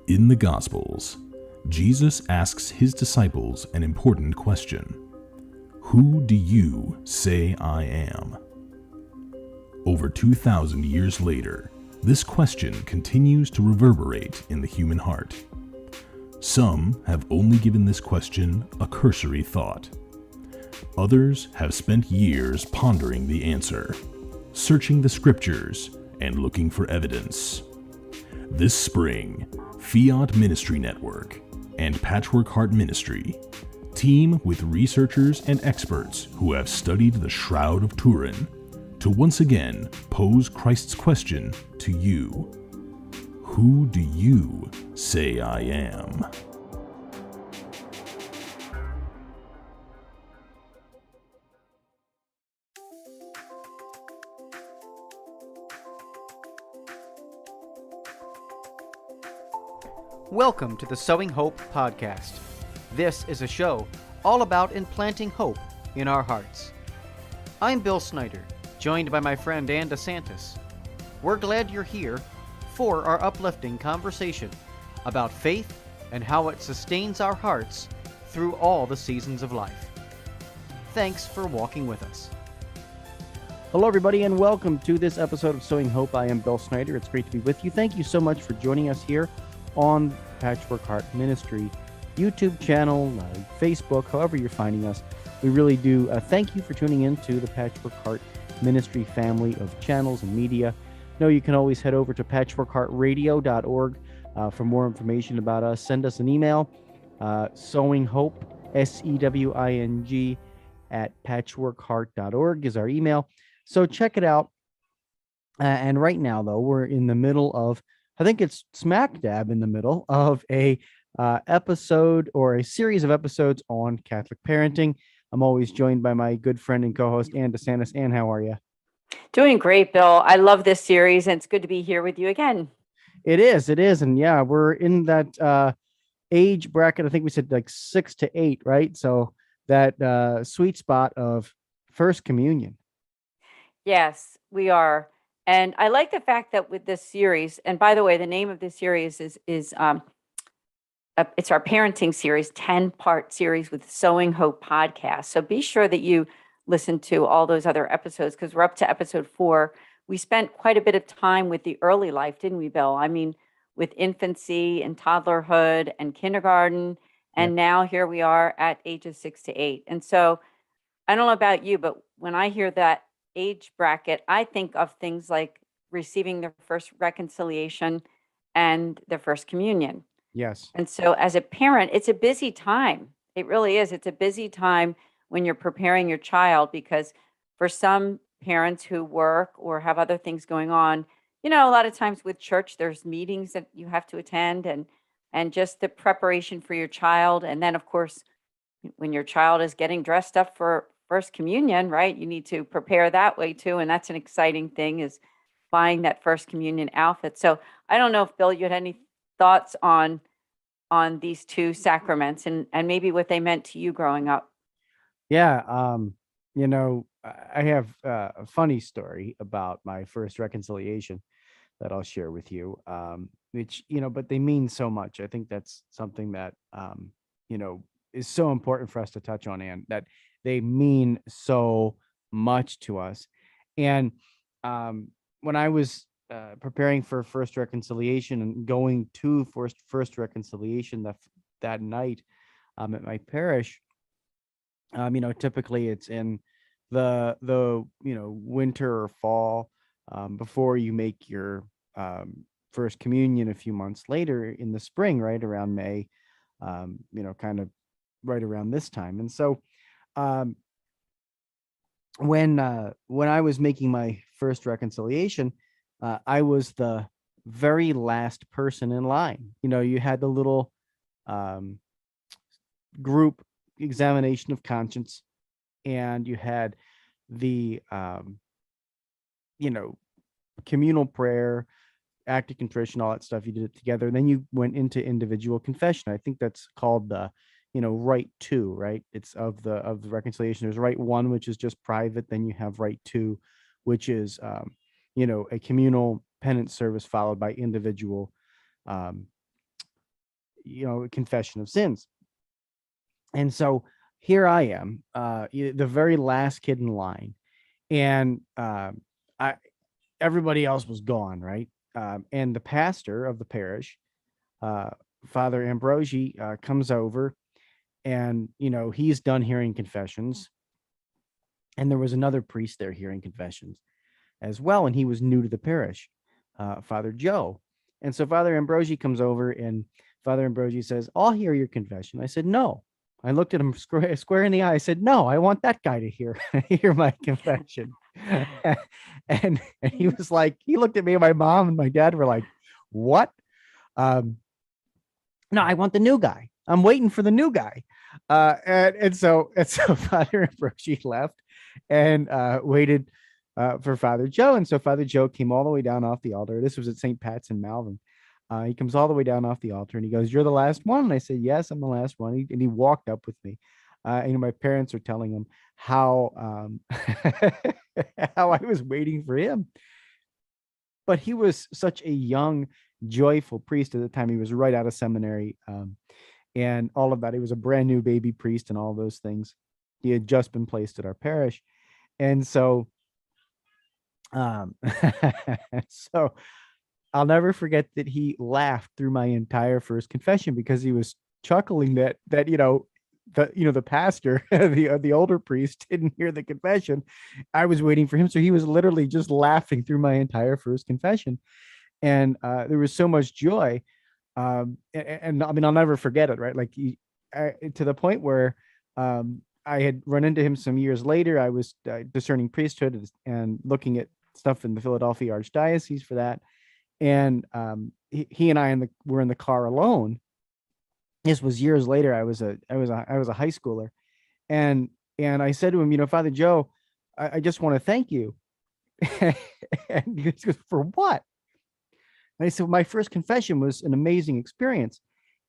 In the Gospels, Jesus asks his disciples an important question. Who do you say I am? Over 2,000 years later, this question continues to reverberate in the human heart. Some have only given this question a cursory thought. Others have spent years pondering the answer, searching the scriptures, and looking for evidence. This spring, Fiat Ministry Network and Patchwork Heart Ministry team with researchers and experts who have studied the Shroud of Turin to once again pose Christ's question to you. Who do you say I am? Welcome to the Sowing Hope podcast. This is a show all about implanting hope in our hearts. I'm Bill Snyder, joined by my friend Ann DeSantis. We're glad you're here for our uplifting conversation about faith and how it sustains our hearts through all the seasons of life. Thanks for walking with us. Hello, everybody, and welcome to this episode of Sowing Hope. I am Bill Snyder. It's great to be with you. Thank you so much for joining us here on Patchwork Heart Ministry YouTube channel, Facebook, however you're finding us. We really do thank you for tuning in to the Patchwork Heart Ministry family of channels and media. No, you can always head over to patchworkheartradio.org for more information about us. Send us an email, sowinghope, SEWING, at patchworkheart.org is our email. So check it out. And right now, though, we're in the middle of, I think it's smack dab in the middle of a episode or a series of episodes on Catholic parenting. I'm always joined by my good friend and co-host, Ann DeSantis. Ann, how are you? Doing great, Bill. I love this series, and it's good to be here with you again. It is. And yeah, we're in that age bracket. I think we said like 6 to 8, right? So that sweet spot of First Communion. Yes, we are. And I like the fact that with this series, and by the way, the name of this series is it's our parenting series, 10-part series with Sowing Hope podcast. So be sure that you listen to all those other episodes because we're up to episode 4. We spent quite a bit of time with the early life, didn't we, Bill? I mean, with infancy and toddlerhood and kindergarten. And now here we are at ages 6 to 8. And so I don't know about you, but when I hear that age bracket, I think of things like receiving their first reconciliation and their first communion. Yes. And so as a parent, it's a busy time. It really is. It's a busy time when you're preparing your child because for some parents who work or have other things going on, you know, a lot of times with church, there's meetings that you have to attend and just the preparation for your child. And then, of course, when your child is getting dressed up for First Communion, right? You need to prepare that way too. And that's an exciting thing is buying that First Communion outfit. So I don't know if Bill, you had any thoughts on these two sacraments and maybe what they meant to you growing up. Yeah. You know, I have a funny story about my first reconciliation that I'll share with you, which, you know, but they mean so much. I think that's something that, you know, is so important for us to touch on, and that they mean so much to us. And when I was preparing for first reconciliation and going to first reconciliation that night at my parish, you know, typically it's in the you know, winter or fall before you make your first communion a few months later in the spring, right around May, you know, kind of right around this time. And so when I was making my first reconciliation, I was the very last person in line. You know, you had the little group examination of conscience, and you had the you know, communal prayer, act of contrition, all that stuff. You did it together. And then you went into individual confession. I think that's called the, you know, rite 2, right? It's of the reconciliation. There's rite 1, which is just private. Then you have rite 2, which is you know, a communal penance service followed by individual confession of sins. And so here I am, the very last kid in line, and everybody else was gone, right? And the pastor of the parish, uh, Father Ambrosi, comes over, and he's done hearing confessions, and there was another priest there hearing confessions as well, and he was new to the parish, Father Joe. And so Father Ambrosi comes over, and Father Ambrosi says, "I'll hear your confession." I said, "No." I looked at him square in the eye. I said, "No, I want that guy to hear hear my confession." and he was like, he looked at me, and my mom and my dad were like, "What?" No, I want the new guy. I'm waiting for the new guy. And so Father Ambrosi left and waited for Father Joe. And so Father Joe came all the way down off the altar. This was at St. Pat's in Malvern. He comes all the way down off the altar, and he goes, "You're the last one." And I said, "Yes, I'm the last one." And he walked up with me. My parents are telling him how how I was waiting for him. But he was such a young, joyful priest at the time. He was right out of seminary, and all of that. He was a brand new baby priest and all those things. He had just been placed at our parish. And so, so I'll never forget that he laughed through my entire first confession, because he was chuckling that the pastor, the older priest, didn't hear the confession. I was waiting for him, so he was literally just laughing through my entire first confession, and there was so much joy, and I mean, I'll never forget it. Right, like to the point where I had run into him some years later. I was discerning priesthood and looking at stuff in the Philadelphia Archdiocese for that. And he and I were in the car alone. This was years later. I was a high schooler, and I said to him, "Father Joe, I just want to thank you." And he goes, "For what?" And I said, "My first confession was an amazing experience."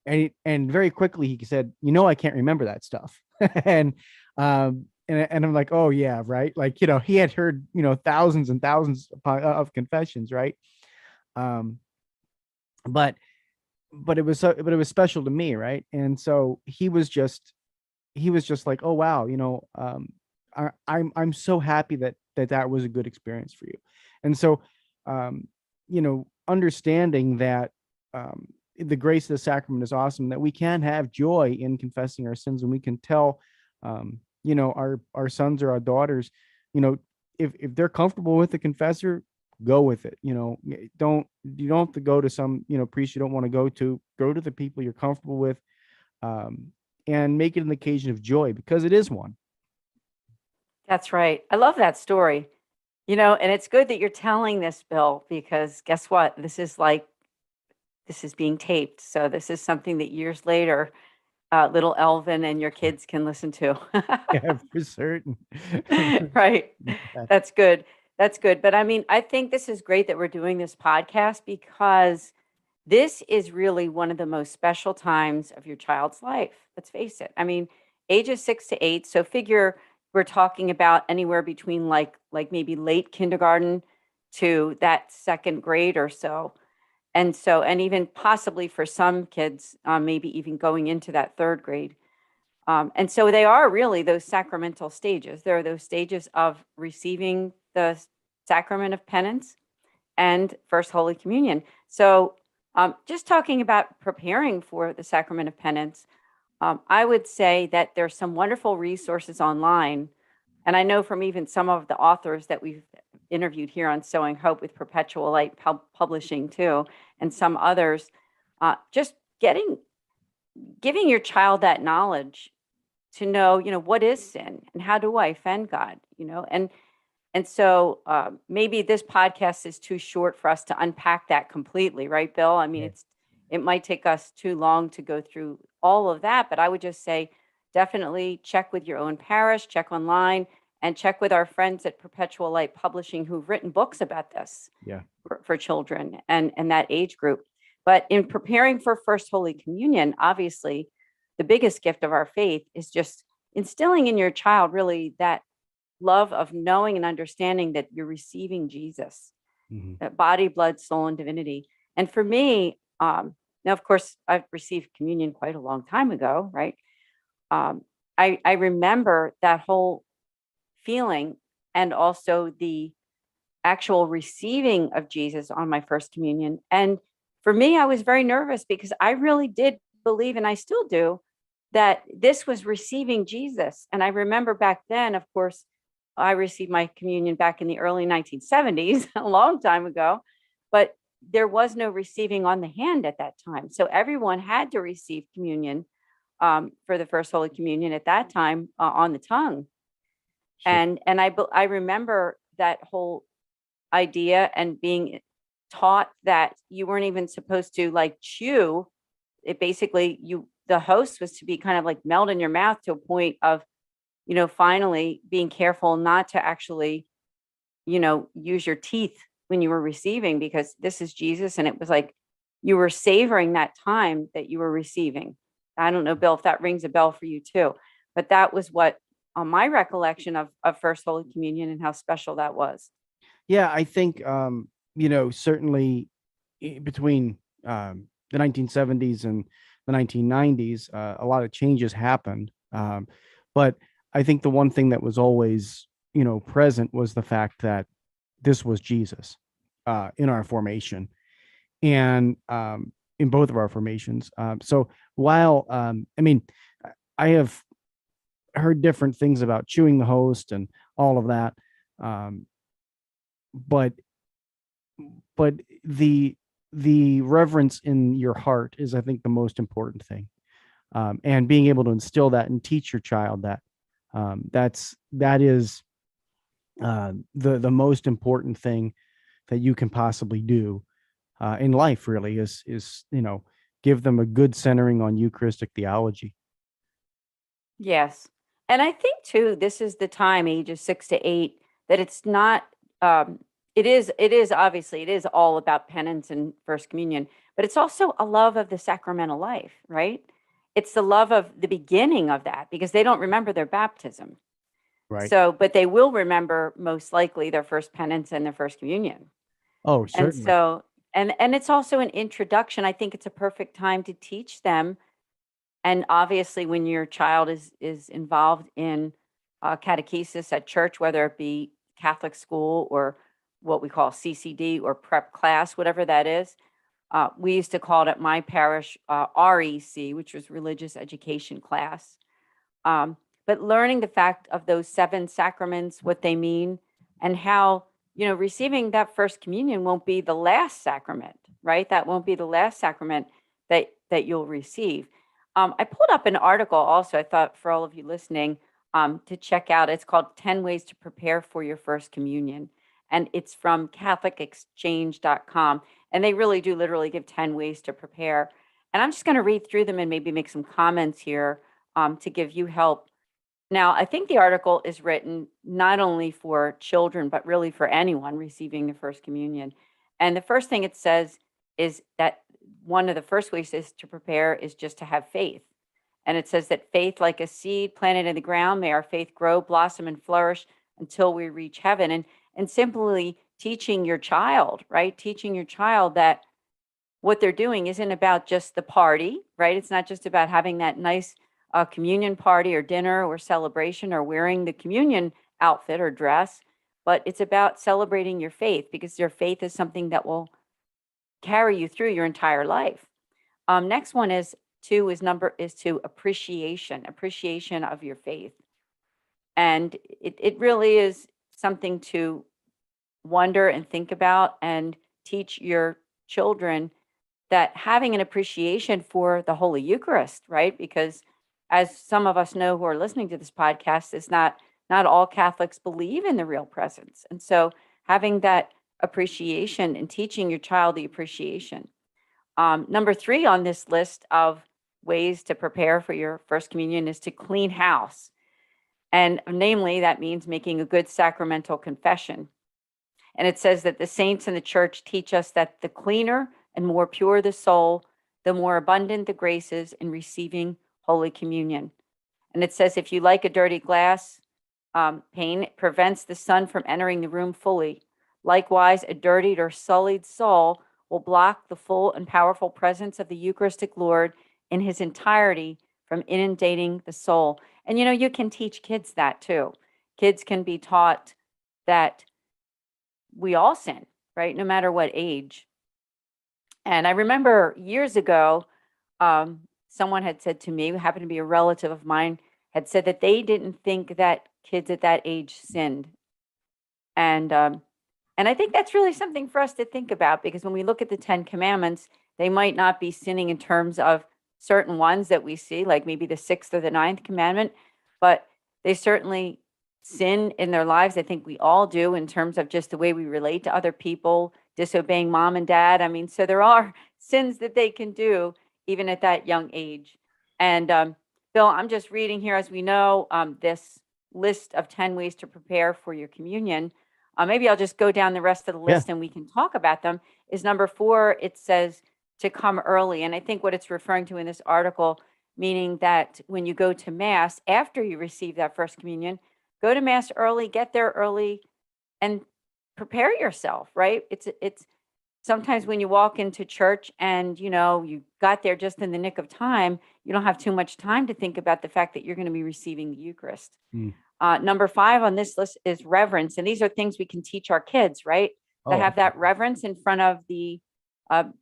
And very quickly he said, "I can't remember that stuff." and I'm like, "Oh yeah, right." Like, he had heard thousands and thousands of confessions, right? But it was special to me, right? And so he was just like, "Oh wow, I'm so happy that was a good experience for you." And so understanding that the grace of the sacrament is awesome, that we can have joy in confessing our sins, and we can tell our sons or our daughters, if they're comfortable with the confessor, go with it. You don't have to go to some priest you don't want to go to. Go to the people you're comfortable with, and make it an occasion of joy, because it is one. That's right. I love that story. And it's good that you're telling this, Bill, because guess what? This is being taped. So this is something that years later, little Elvin and your kids can listen to. Yeah, for certain. Right. That's good. That's good. But I mean, I think this is great that we're doing this podcast, because this is really one of the most special times of your child's life. Let's face it. I mean, ages 6 to 8. So figure we're talking about anywhere between like maybe late kindergarten to that second grade or so. And even possibly for some kids, maybe even going into that third grade. And so they are really those sacramental stages. There are those stages of receiving the sacrament of penance and First Holy Communion. So just talking about preparing for the sacrament of penance, I would say that there's some wonderful resources online. And I know from even some of the authors that we've interviewed here on Sowing Hope with Perpetual Light Publishing too, and some others, just giving your child that knowledge to know, what is sin and how do I offend God, and so maybe this podcast is too short for us to unpack that completely, right, Bill? I mean, Yeah. it might take us too long to go through all of that, but I would just say definitely check with your own parish, check online, and check with our friends at Perpetual Light Publishing who've written books about this Yeah. for children and that age group. But in preparing for First Holy Communion, obviously, the biggest gift of our faith is just instilling in your child really that love of knowing and understanding that you're receiving Jesus, Mm-hmm. that body, blood, soul, and divinity. And for me, Now, of course, I've received communion quite a long time ago, right? Um, I remember that whole feeling, and also the actual receiving of Jesus on my first communion. And for me, I was very nervous because I really did believe, and I still do, that this was receiving Jesus. And I remember back then, of course, I received my communion back in the early 1970s, a long time ago, but there was no receiving on the hand at that time. So everyone had to receive communion, for the first Holy Communion at that time, on the tongue. Sure. I remember that whole idea, and being taught that you weren't even supposed to like chew. It basically, the host was to be kind of like melt in your mouth to a point of, finally being careful not to actually, use your teeth when you were receiving, because this is Jesus. And it was like you were savoring that time that you were receiving. I don't know, Bill, if that rings a bell for you too, but that was what, on my recollection of First Holy Communion, and how special that was. Yeah, I think certainly between the 1970s and the 1990s, a lot of changes happened. But I think the one thing that was always, present was the fact that this was Jesus in our formation, and in both of our formations. So while I mean, I have heard different things about chewing the host and all of that, um, but but the reverence in your heart is, I think, the most important thing, and being able to instill that and teach your child that, that is the most important thing that you can possibly do in life. Really, is give them a good centering on Eucharistic theology. Yes. And I think too, this is the time, ages 6 to 8, that it's not, it is obviously, it is all about penance and first communion, but it's also a love of the sacramental life, right? It's the love of the beginning of that, because they don't remember their baptism. Right. So, but they will remember most likely their first penance and their first communion. Oh, And certainly. so, and it's also an introduction. I think it's a perfect time to teach them. And obviously, when your child is involved in catechesis at church, whether it be Catholic school or what we call CCD or prep class, whatever that is, we used to call it at my parish REC, which was religious education class. Um, but learning the fact of those 7 sacraments, what they mean, and how, receiving that first communion won't be the last sacrament, right? That won't be the last sacrament that you'll receive. I pulled up an article also, I thought, for all of you listening, to check out. It's called 10 Ways to Prepare for Your First Communion. And it's from CatholicExchange.com. And they really do literally give 10 ways to prepare. And I'm just going to read through them and maybe make some comments here, to give you help. Now, I think the article is written not only for children, but really for anyone receiving the first communion. And the first thing it says is that one of the first ways is to prepare is just to have faith. And it says that faith, like a seed planted in the ground, may our faith grow, blossom, and flourish until we reach heaven. And simply teaching your child, right? Teaching your child that what they're doing isn't about just the party, right? It's not just about having that nice communion party or dinner or celebration or wearing the communion outfit or dress, but it's about celebrating your faith, because your faith is something that will carry you through your entire life. Next one is to appreciation of your faith. And it really is something to wonder and think about, and teach your children that having an appreciation for the Holy Eucharist, right? Because as some of us know who are listening to this podcast, is not all Catholics believe in the real presence. And so having that appreciation and teaching your child the appreciation. Number 3 on this list of ways to prepare for your first communion is to clean house. And namely, that means making a good sacramental confession. And it says that the saints in the church teach us that the cleaner and more pure the soul, the more abundant the graces in receiving Holy Communion. And it says if you like a dirty glass pane, it prevents the sun from entering the room fully. Likewise, a dirtied or sullied soul will block the full and powerful presence of the Eucharistic Lord in his entirety from inundating the soul. And you can teach kids that too. Kids can be taught that we all sin, right? No matter what age. And I remember years ago, someone had said to me, who happened to be a relative of mine, had said that they didn't think that kids at that age sinned. And I think that's really something for us to think about, because when we look at the 10 commandments, they might not be sinning in terms of certain ones that we see, like maybe the 6th or the 9th commandment, but they certainly sin in their lives. I think we all do, in terms of just the way we relate to other people, disobeying mom and dad. I mean, so there are sins that they can do even at that young age. And Bill, I'm just reading here, as we know, this list of 10 ways to prepare for your communion. Maybe I'll just go down the rest of the Yeah. list and we can talk about them. Is number 4, it says to come early. And I think what it's referring to in this article, meaning that when you go to Mass, after you receive that first communion, go to Mass early, get there early, and prepare yourself, right? It's sometimes when you walk into church and you got there just in the nick of time, you don't have too much time to think about the fact that you're going to be receiving the Eucharist. Mm. Number 5 on this list is reverence. And these are things we can teach our kids, right? To Oh, have that reverence in front of the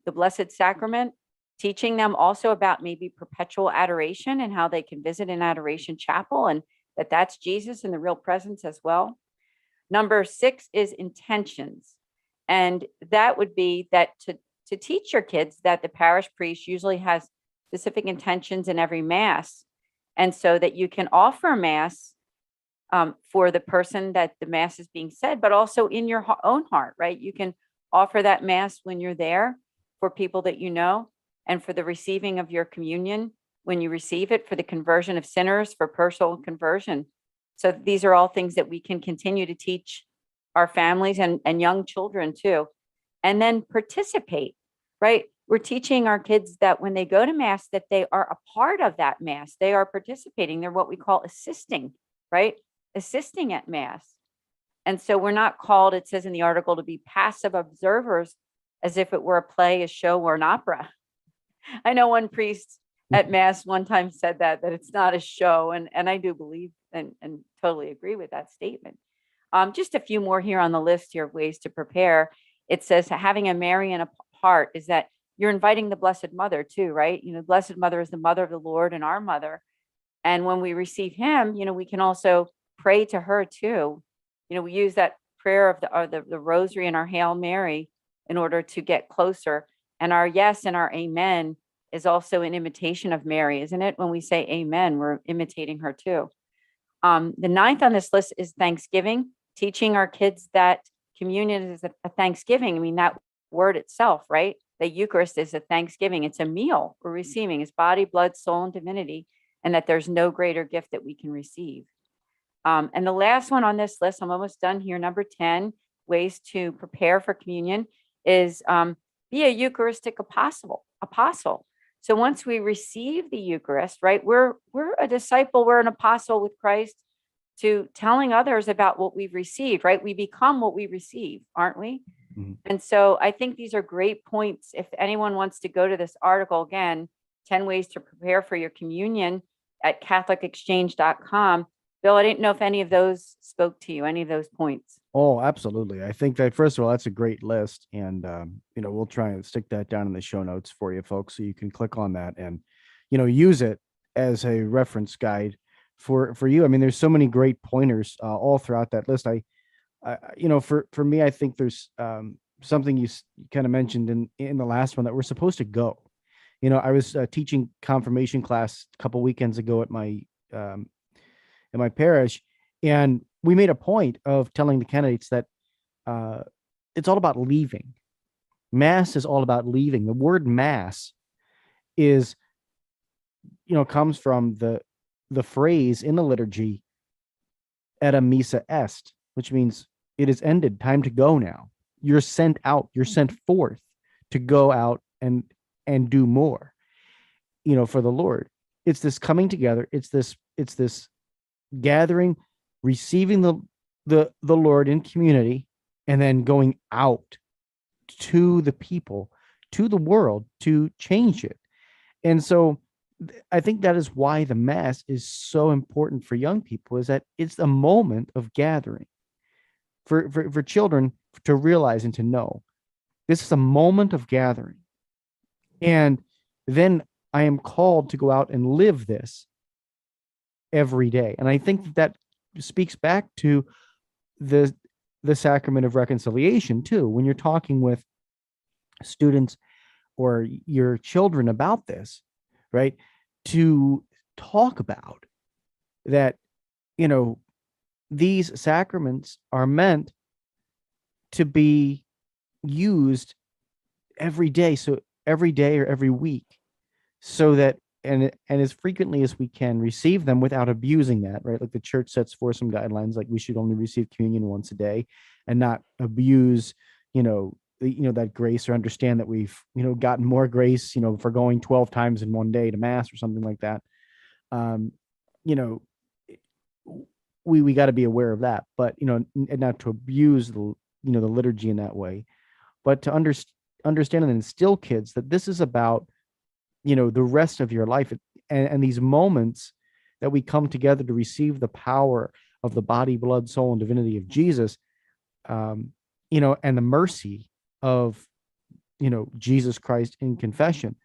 Blessed Sacrament, teaching them also about maybe perpetual adoration and how they can visit an adoration chapel, and that's Jesus in the real presence as well. Number 6 is intentions. And that would be that to teach your kids that the parish priest usually has specific intentions in every Mass. And so that you can offer Mass for the person that the Mass is being said, but also in your own heart, right? You can offer that Mass when you're there for people that you know, and for the receiving of your communion when you receive it, for the conversion of sinners, for personal conversion. So these are all things that we can continue to teach our families and young children too. And then participate, right? We're teaching our kids that when they go to Mass, that they are a part of that Mass. They are participating. They're what we call assisting, right? Assisting at Mass. And so we're not called, it says in the article, to be passive observers as if it were a play, a show, or an opera. I know one priest at Mass one time said that it's not a show. And I do believe and totally agree with that statement. Just a few more here on the list here of ways to prepare. It says having a Marian heart is that you're inviting the Blessed Mother too, right? Blessed Mother is the mother of the Lord and our mother. And when we receive him, we can also pray to her too. We use that prayer of the rosary and our Hail Mary in order to get closer. And our yes and our amen is also an imitation of Mary, isn't it? When we say amen, we're imitating her too. The 9th on this list is Thanksgiving, teaching our kids that communion is a Thanksgiving. I mean, that word itself, right? The Eucharist is a Thanksgiving. It's a meal we're receiving, his body, blood, soul, and divinity, and that there's no greater gift that we can receive. And the last one on this list, I'm almost done here, number 10, ways to prepare for communion, is be a Eucharistic apostle. So once we receive the Eucharist, right, we're a disciple, we're an apostle with Christ, to telling others about what we've received, right? We become what we receive, aren't we? Mm-hmm. And so I think these are great points. If anyone wants to go to this article, again, 10 ways to prepare for your communion at catholicexchange.com. Bill, I didn't know if any of those spoke to you, any of those points. Oh, absolutely. I think that, first of all, that's a great list. And, we'll try and stick that down in the show notes for you folks, so you can click on that and, use it as a reference guide for you. I mean, there's so many great pointers all throughout that list. For me, I think there's something you kind of mentioned in the last one, that we're supposed to go. I was teaching confirmation class a couple weekends ago at my parish, and we made a point of telling the candidates that it's all about leaving. Mass is all about leaving. The word mass is, comes from the phrase in the liturgy, et a missa est, which means it is ended, time to go now. You're sent out, you're sent forth to go out and do more, for the Lord. It's this coming together. It's this gathering, receiving the Lord in community, and then going out to the people to the world to change it. And so I think that is why the Mass is so important for young people, is that it's a moment of gathering for children to realize and to know this is a moment of gathering. And then I am called to go out and live this every day. And I think that speaks back to the sacrament of reconciliation too. When you're talking with students or your children about this, right? To talk about that, these sacraments are meant to be used every day. So every day or every week, so that and as frequently as we can receive them without abusing that, right? Like the church sets forth some guidelines, like we should only receive communion once a day and not abuse, that grace, or understand that we've, gotten more grace, for going 12 times in one day to mass or something like that. Um, you know, we got to be aware of that, but, and not to abuse the liturgy in that way, but to understand and instill kids that this is about, the rest of your life, and these moments that we come together to receive the power of the body, blood, soul, and divinity of Jesus, and the mercy of, Jesus Christ in confession.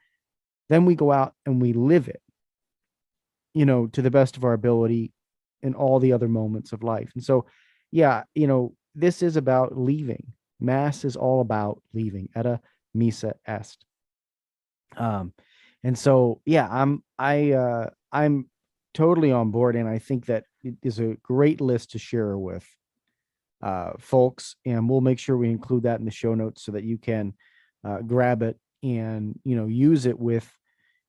Then we go out and we live it, to the best of our ability in all the other moments of life. And so, yeah, this is about leaving. Mass is all about leaving. Eta missa est. And so, yeah, I'm totally on board, and I think that it is a great list to share with folks, and we'll make sure we include that in the show notes so that you can grab it and use it with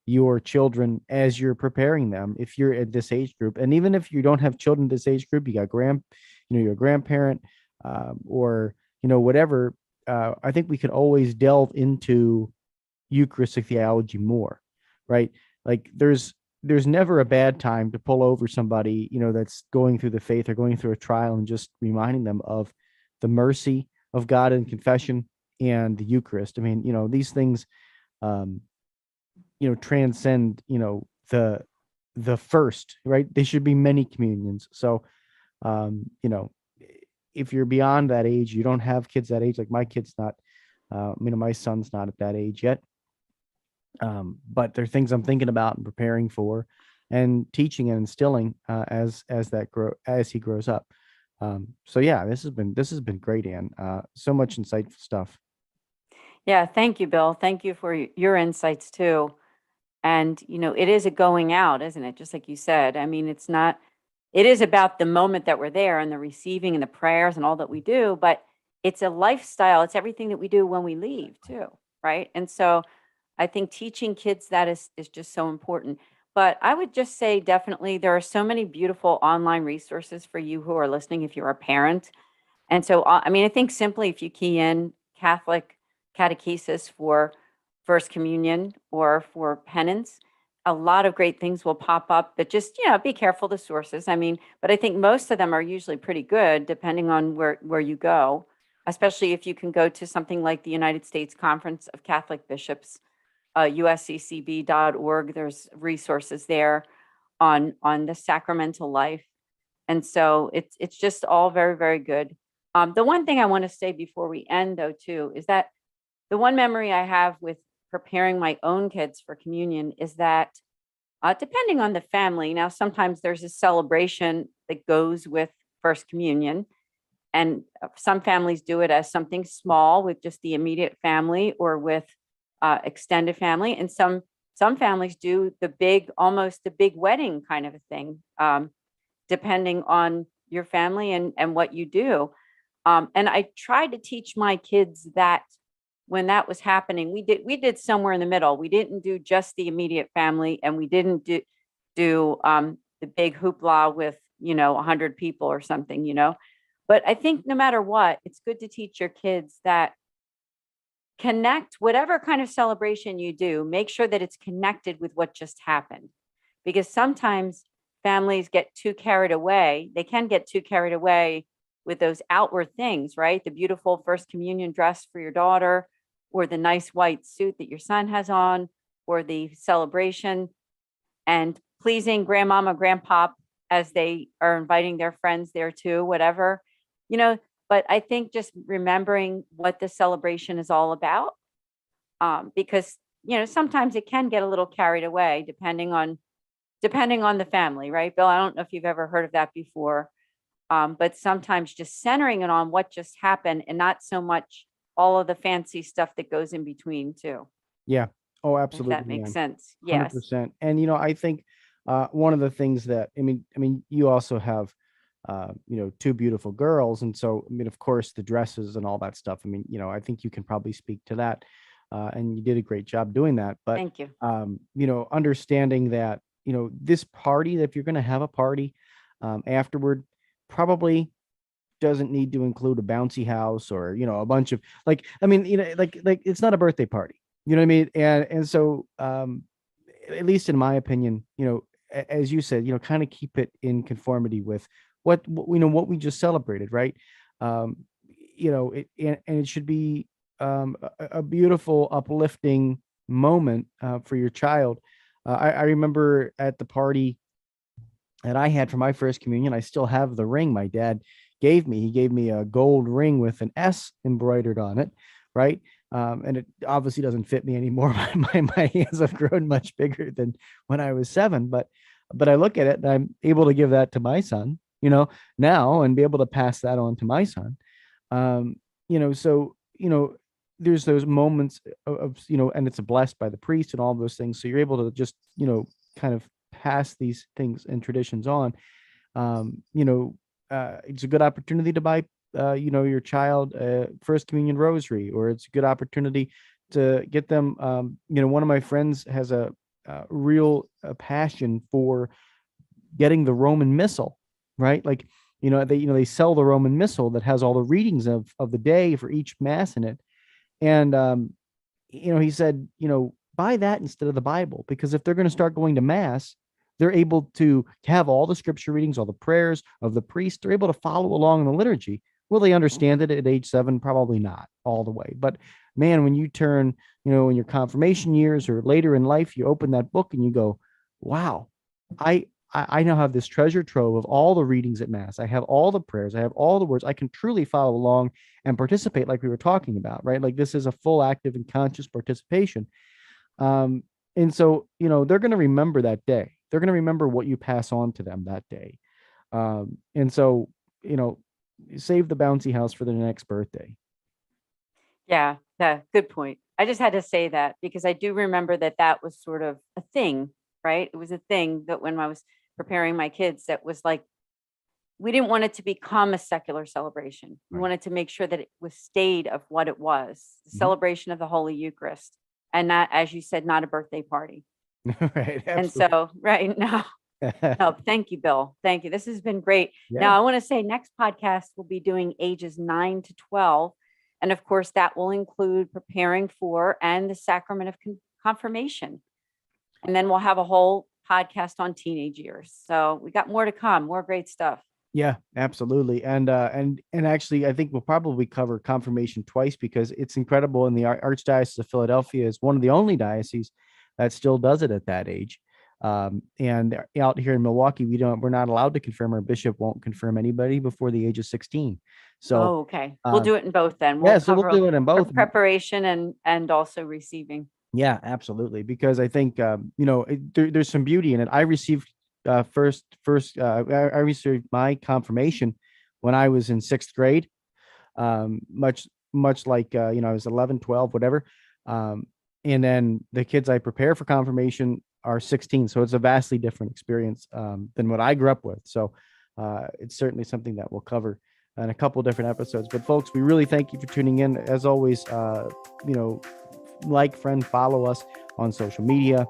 your children as you're preparing them, if you're at this age group. And even if you don't have children this age group, you got you're a grandparent, or whatever. I think we can always delve into Eucharistic theology more, right? Like there's never a bad time to pull over somebody, that's going through the faith or going through a trial, and just reminding them of the mercy of God in confession and the Eucharist. I mean, these things, transcend, the first, right? They should be many communions. So, if you're beyond that age, you don't have kids that age, like my kid's not, my son's not at that age yet. But there are things I'm thinking about and preparing for, and teaching and instilling as he grows up. So yeah, this has been great, Ann. So much insightful stuff. Yeah, thank you, Bill. Thank you for your insights too. And, it is a going out, isn't it? Just like you said. I mean, it is about the moment that we're there and the receiving and the prayers and all that we do, but it's a lifestyle. It's everything that we do when we leave too, right? And so I think teaching kids that is just so important. But I would just say definitely there are so many beautiful online resources for you who are listening if you're a parent. And so, I think simply if you key in Catholic catechesis for First Communion or for penance, a lot of great things will pop up, but just, be careful the sources. But I think most of them are usually pretty good depending on where you go, especially if you can go to something like the United States Conference of Catholic Bishops, usccb.org. There's resources there on the sacramental life. And so it's just all very, very good. The one thing I want to say before we end, though, too, is that the one memory I have with preparing my own kids for communion is that depending on the family, now sometimes there's a celebration that goes with First Communion, and some families do it as something small with just the immediate family or with extended family, and some families do almost the big wedding kind of a thing, depending on your family and what you do. And I tried to teach my kids that when that was happening, we did somewhere in the middle. We didn't do just the immediate family, and we didn't do the big hoopla with 100 people or something. But I think no matter what, it's good to teach your kids that connect whatever kind of celebration you do. Make sure that it's connected with what just happened, because sometimes families get too carried away. They can get too carried away with those outward things, right? The beautiful First Communion dress for your daughter, or the nice white suit that your son has on, or the celebration, and pleasing grandmama, grandpop as they are inviting their friends there too, whatever, you know. But I think just remembering what the celebration is all about, because sometimes it can get a little carried away depending on the family, right, Bill? I don't know if you've ever heard of that before, but sometimes just centering it on what just happened and not so much all of the fancy stuff that goes in between too. Yeah. Oh, If that absolutely, makes man. sense. Yes. 100%. And I think one of the things that I mean, you also have two beautiful girls, and so of course, the dresses and all that stuff. I mean, I think you can probably speak to that, and you did a great job doing that. But Thank you. understanding that this party, if you're going to have a party afterward, probably doesn't need to include a bouncy house or a bunch of like it's not a birthday party. You know what I mean? And so at least in my opinion, as you said, kind of keep it in conformity with what what we just celebrated, right? And it should be a beautiful, uplifting moment for your child. I remember at the party that I had for my first communion, I still have the ring my dad gave me. He gave me a gold ring with an S embroidered on it, right? And it obviously doesn't fit me anymore. My hands have grown much bigger than when I was 7, but I look at it and I'm able to give that to my son, now, and be able to pass that on to my son. So there's those moments of and it's blessed by the priest and all those things. So you're able to just kind of pass these things and traditions on. It's a good opportunity to buy your child first communion rosary, or it's a good opportunity to get them one of my friends has a real passion for getting the Roman Missal, right? Like they sell the Roman Missal that has all the readings of the day for each mass in it. And he said, buy that instead of the Bible, because if they're going to start going to mass, they're able to have all the scripture readings, all the prayers of the priest. They're able to follow along in the liturgy. Will they understand it at age 7? Probably not all the way. But man, when you turn, in your confirmation years or later in life, you open that book and you go, wow, I now have this treasure trove of all the readings at Mass. I have all the prayers. I have all the words. I can truly follow along and participate like we were talking about, right? Like this is a full, active, and conscious participation. And so, they're going to remember that day. They're going to remember what you pass on to them that day. And so, save the bouncy house for their next birthday. Yeah, good point. I just had to say that because I do remember that was sort of a thing, right? It was a thing that when I was preparing my kids, that was like, we didn't want it to become a secular celebration. We wanted to make sure that it was stayed of what it was, the celebration of the Holy Eucharist, and not, as you said, not a birthday party. Right. Absolutely. And so, right now, no, thank you, Bill. Thank you. This has been great. Yeah. Now, I want to say next podcast, we'll be doing ages 9 to 12. And of course, that will include preparing for and the sacrament of confirmation. And then we'll have a whole podcast on teenage years. So we got more to come, more great stuff. Yeah, absolutely. And actually, I think we'll probably cover confirmation twice, because it's incredible. In the Archdiocese of Philadelphia is one of the only dioceses that still does it at that age. And out here in Milwaukee, we're not allowed to confirm. Our bishop won't confirm anybody before the age of 16. So, okay. We'll do it in both then. So we'll do it in both. Preparation and also receiving. Yeah, absolutely. Because I think, there's some beauty in it. I received I received my confirmation when I was in 6th grade, much like, I was 11, 12, whatever. And then the kids I prepare for confirmation are 16. So it's a vastly different experience than what I grew up with. So it's certainly something that we'll cover in a couple different episodes. But folks, we really thank you for tuning in. As always, like, friend, follow us on social media,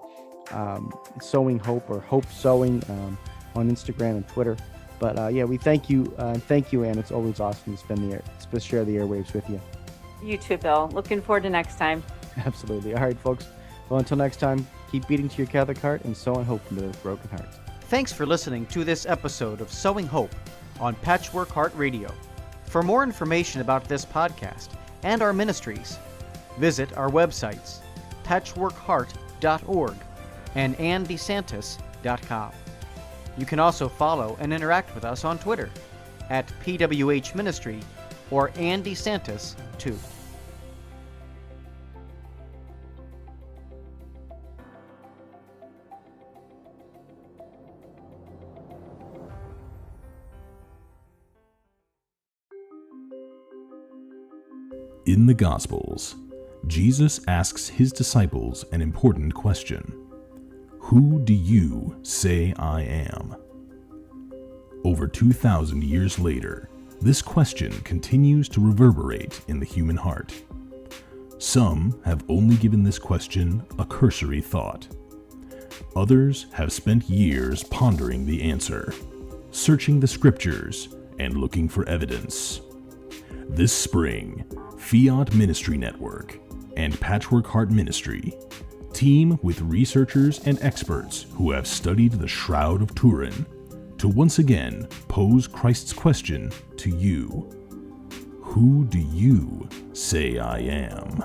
Sowing Hope or Hope Sowing on Instagram and Twitter. But we thank you. Thank you, Ann. It's always awesome to share the airwaves with you. You too, Bill. Looking forward to next time. Absolutely. All right, folks. Well, until next time, keep beating to your Catholic heart and sowing hope into those broken hearts. Thanks for listening to this episode of Sowing Hope on Patchwork Heart Radio. For more information about this podcast and our ministries, Visit our websites, patchworkheart.org and andesantis.com. You can also follow and interact with us on Twitter at PWH Ministry or Andy Santis 2. In the Gospels, Jesus asks his disciples an important question. Who do you say I am? Over 2,000 years later, this question continues to reverberate in the human heart. Some have only given this question a cursory thought. Others have spent years pondering the answer, searching the scriptures, and looking for evidence. This spring, Fiat Ministry Network and Patchwork Heart Ministry team with researchers and experts who have studied the Shroud of Turin to once again pose Christ's question to you. Who do you say I am?